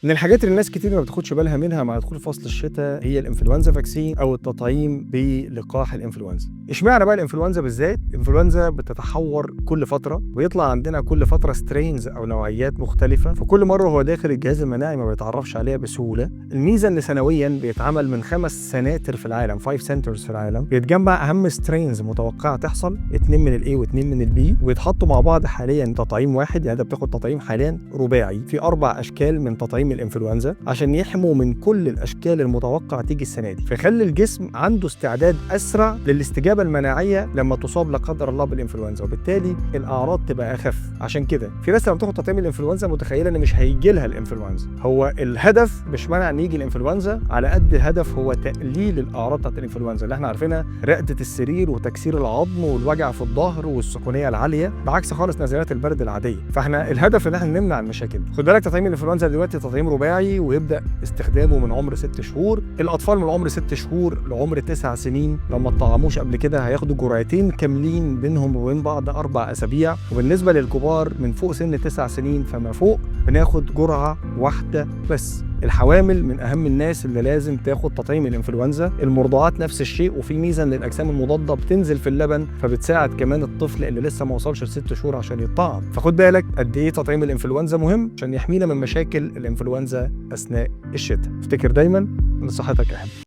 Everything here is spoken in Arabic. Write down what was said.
من الحاجات اللي الناس كتير ما بتاخدش بالها منها مع دخول فصل الشتاء هي الانفلونزا فاكسين او التطعيم بلقاح الانفلونزا. اشمعنى بقى الانفلونزا بالذات؟ الانفلونزا بتتحور كل فتره ويطلع عندنا كل فتره سترينز او نوعيات مختلفه، فكل مره هو داخل الجهاز المناعي ما بيتعرفش عليها بسهوله. الميزه ان سنويا بيتعمل من 5 سناتر في العالم، 5 سنترز في العالم، بيتجمع اهم سترينز متوقعه تحصل، 2 من الاي و2 من البي، ويتحطوا مع بعض حاليا تطعيم واحد. يعني انت بتاخد تطعيم حاليا رباعي في 4 اشكال من تطعيم الانفلونزا عشان يحموا من كل الاشكال المتوقعه تيجي السنه دي، فيخلي الجسم عنده استعداد اسرع للاستجابه المناعيه لما تصاب لا قدر الله بالانفلونزا، وبالتالي الاعراض تبقى اخف. عشان كده في ناس لما بتاخد تطعيم الانفلونزا متخيله ان مش هيجي لها الانفلونزا. هو الهدف مش منع ان يجي الانفلونزا، على قد الهدف هو تقليل الاعراض بتاعت الانفلونزا اللي احنا عارفينها، رقده السرير وتكسير العظم والوجع في الظهر والسخونيه العاليه، بعكس خالص نزلات البرد العاديه. فاحنا الهدف ان احنا نمنع المشاكل دي. خد بالك تطعيم الانفلونزا دلوقتي تطعيم رباعي ويبدا استخدامه من عمر 6 شهور. الاطفال من عمر 6 شهور لعمر 9 سنين لو ما اتطعموش قبل كده هياخدوا جرعتين كاملين بينهم وبين بعض 4 اسابيع، وبالنسبه للكبار من فوق سن 9 سنين فما فوق بناخد جرعه واحده بس. الحوامل من اهم الناس اللي لازم تاخد تطعيم الانفلونزا، المرضعات نفس الشيء، وفي ميزه ان الاجسام المضاده بتنزل في اللبن فبتساعد كمان الطفل اللي لسه ما وصلش ل6 شهور عشان يتطعم. فخد بالك قد ايه تطعيم الانفلونزا مهم عشان يحمينا من مشاكل الانفلونزا اثناء الشتاء. افتكر دايما ان صحتك اهم.